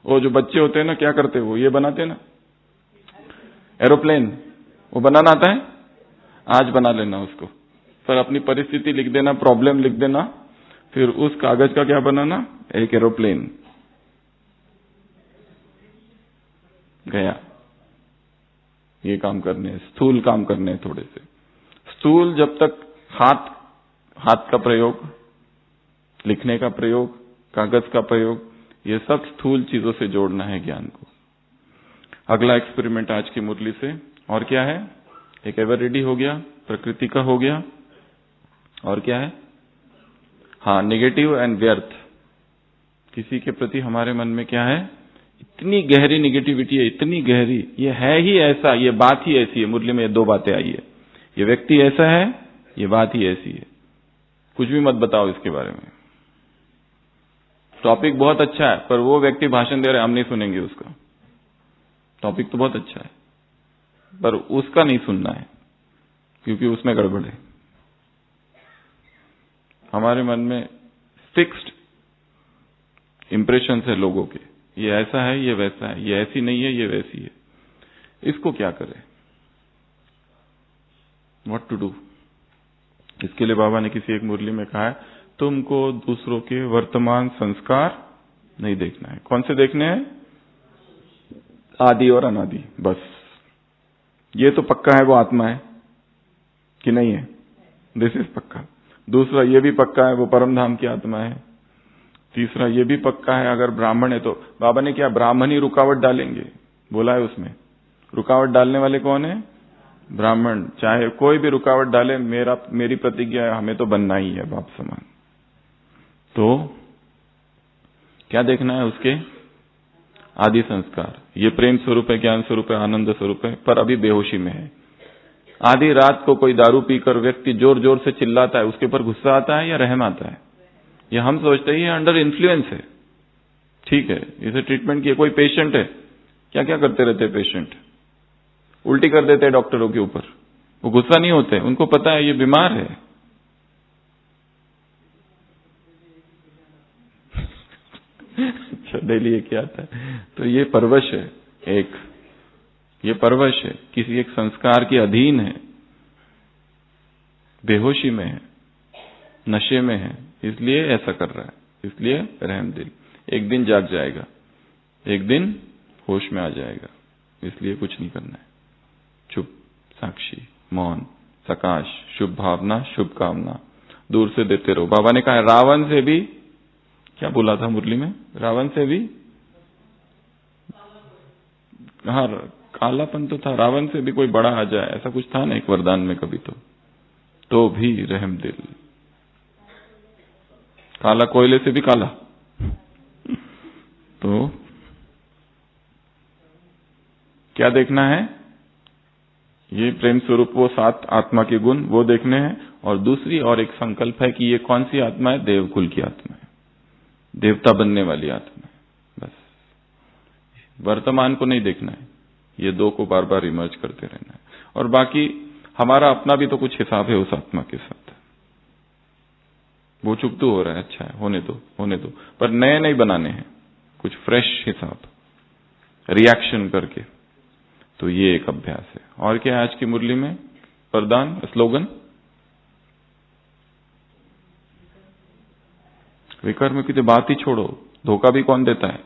A: वो जो बच्चे होते हैं ना, क्या करते हैं, वो ये बनाते हैं ना एरोप्लेन, वो बनाना आता है, आज बना लेना उसको, पर अपनी परिस्थिति लिख देना, प्रॉब्लम लिख देना, फिर उस कागज का क्या बनाना, एक एरोप्लेन। गया, ये काम करने, स्थूल काम करने थोड़े से। स्थूल जब तक हाथ का प्रयोग, लिखने का प्रयोग, कागज का प्रयोग, ये सब स्थूल चीजों से जोड़ना है ज्ञान को। अगला एक्सपेरिमेंट आज की मुरली से, और क्या है, एक एवर रेडी हो गया, प्रकृति का हो गया, और क्या है, हाँ, नेगेटिव एंड व्यर्थ। किसी के प्रति हमारे मन में क्या है, इतनी गहरी निगेटिविटी है, इतनी गहरी, ये है ही ऐसा, ये बात ही ऐसी है। मुरली में ये 2 बातें आई है, ये व्यक्ति ऐसा है, ये बात ही ऐसी है। कुछ भी मत बताओ इसके बारे में, टॉपिक बहुत अच्छा है, पर वो व्यक्ति भाषण दे रहा है, हम नहीं सुनेंगे उसका। टॉपिक तो बहुत अच्छा है, पर उसका नहीं सुनना है, क्योंकि उसमें गड़बड़ है। हमारे मन में फिक्स्ड इंप्रेशंस है लोगों के, ये ऐसा है, ये वैसा है, ये ऐसी नहीं है, ये वैसी है। इसको क्या करें, व्हाट टू डू? इसके लिए बाबा ने किसी एक मुरली में कहा है, तुमको दूसरों के वर्तमान संस्कार नहीं देखना है। कौन से देखने हैं, आदि और अनादि, बस। ये तो पक्का है वो आत्मा है कि नहीं है, दिस इज पक्का। दूसरा ये भी पक्का है वो परम धाम की आत्मा है। तीसरा ये भी पक्का है अगर ब्राह्मण है तो, बाबा ने क्या ब्राह्मण ही रुकावट डालेंगे बोला है उसमें। रुकावट डालने वाले कौन है, ब्राह्मण। चाहे कोई भी रुकावट डाले, मेरी प्रतिज्ञा है, हमें तो बनना ही है बाप समान। तो क्या देखना है, उसके आदि संस्कार। ये प्रेम स्वरूप है, ज्ञान स्वरूप है, आनंद स्वरूप है, पर अभी बेहोशी में है। आधी रात को कोई दारू पीकर व्यक्ति जोर जोर से चिल्लाता है, उसके ऊपर गुस्सा आता है या रहम आता है? ये हम सोचते हैं ये अंडर इन्फ्लुएंस है, ठीक है, इसे ट्रीटमेंट किए। कोई पेशेंट है, क्या क्या करते रहते हैं पेशेंट, उल्टी कर देते हैं डॉक्टरों के ऊपर। वो गुस्सा नहीं होते, उनको पता है ये बीमार है। अच्छा, डेली ये क्या आता है? तो ये परवश है, ये परवश है, किसी एक संस्कार के अधीन है, बेहोशी में है, नशे में है, इसलिए ऐसा कर रहा है। इसलिए रहमदिल। एक दिन जाग जाएगा, एक दिन होश में आ जाएगा, इसलिए कुछ नहीं करना है। चुप, साक्षी, मौन, सकाश, शुभ भावना, शुभ कामना दूर से देते रहो। बाबा ने कहा रावण से भी, क्या बोला था मुरली में, रावण से भी, हाँ कालापन तो था, रावण से भी कोई बड़ा आ जाए, ऐसा कुछ था ना एक वरदान में कभी तो भी रहमदिल। काला कोयले से भी काला। तो क्या देखना है? ये प्रेम स्वरूप वो 7 आत्मा के गुण वो देखने हैं। और दूसरी और एक संकल्प है कि ये कौन सी आत्मा है? देवकुल की आत्मा है, देवता बनने वाली आत्मा है। बस वर्तमान को नहीं देखना है, ये दो को बार बार इमर्ज करते रहना है। और बाकी हमारा अपना भी तो कुछ हिसाब है उस आत्मा के साथ। वो चुप तो हो रहा है, अच्छा है, होने दो, पर नए नहीं बनाने हैं, कुछ फ्रेश हिसाब, रिएक्शन करके। तो ये एक अभ्यास है। और क्या है आज की मुरली में वरदान, स्लोगन? विकर्म की तो बात ही छोड़ो, धोखा भी कौन देता है?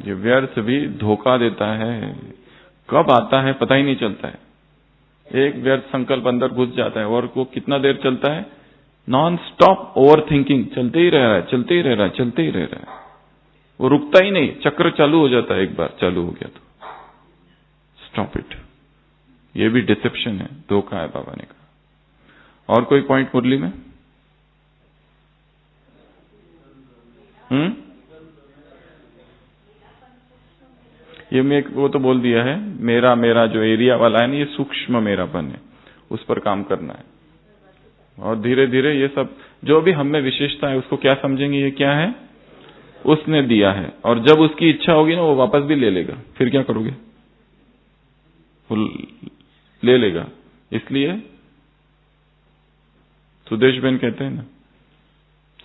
A: ये व्यर्थ भी धोखा देता है, कब आता है पता ही नहीं चलता है। एक व्यर्थ संकल्प अंदर घुस जाता है और वो कितना देर चलता है? नॉन स्टॉप ओवर थिंकिंग चलते ही रह रहा है, वो रुकता ही नहीं, चक्र चालू हो जाता है। एक बार चालू हो गया तो स्टॉप इट। ये भी डिसेप्शन है, धोखा है, बाबा ने कहा। और कोई पॉइंट मुरली में? ये मैं वो तो बोल दिया है, मेरा जो एरिया वाला है ना, ये सूक्ष्म मेरापन है, उस पर काम करना है। और धीरे धीरे ये सब जो भी हम में विशेषता है उसको क्या समझेंगे, ये क्या है? उसने दिया है। और जब उसकी इच्छा होगी ना वो वापस भी ले लेगा, फिर क्या करोगे? वो ले लेगा। इसलिए सुदेश बेन कहते हैं ना,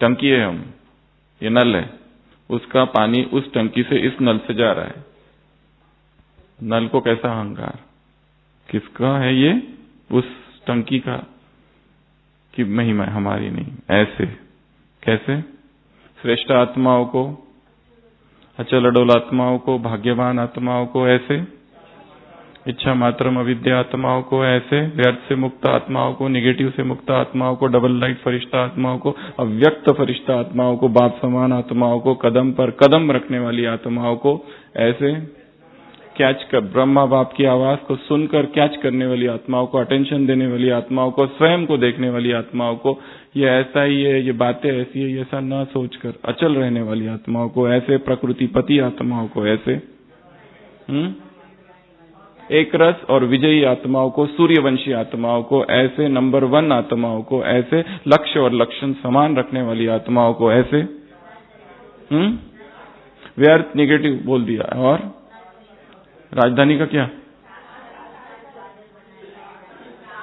A: टंकी है हम, ये नल है, उसका पानी उस टंकी से इस नल से जा रहा है। नल को कैसा अहंकार, किसका है ये? उस टंकी का, कि महिमा हमारी नहीं। ऐसे कैसे? श्रेष्ठ आत्माओं को, अचल अडोल आत्माओं को, भाग्यवान आत्माओं को ऐसे, इच्छा मात्रम अविद्या आत्माओं को ऐसे, व्यर्थ से मुक्त आत्माओं को, निगेटिव से मुक्त आत्माओं को, डबल लाइट फरिश्ता आत्माओं को, अव्यक्त फरिश्ता आत्माओं को, बाप समान आत्माओं को, कदम पर कदम रखने वाली आत्माओं को ऐसे कैच कर, ब्रह्मा बाप की आवाज को सुनकर कैच करने वाली आत्माओं को, अटेंशन देने वाली आत्माओं को, स्वयं को देखने वाली आत्माओं को, ये ऐसा ही है, ये बातें ऐसी है, ये ऐसा ना सोचकर अचल रहने वाली आत्माओं को ऐसे, प्रकृतिपति आत्माओं को ऐसे, एक रस और विजयी आत्माओं को, सूर्यवंशी आत्माओं को ऐसे, नंबर 1 आत्माओं को ऐसे, लक्ष्य और लक्षण समान रखने वाली आत्माओं को ऐसे, व्यर्थ निगेटिव बोल दिया। और राजधानी का क्या?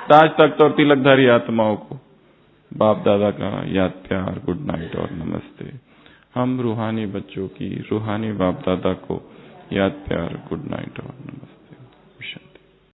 A: ताज तख्त और तिलकधारी आत्माओं को, बाप दादा का याद प्यार, गुड नाइट और नमस्ते। हम रूहानी बच्चों की, रूहानी बाप दादा को याद प्यार, गुड नाइट और नमस्ते।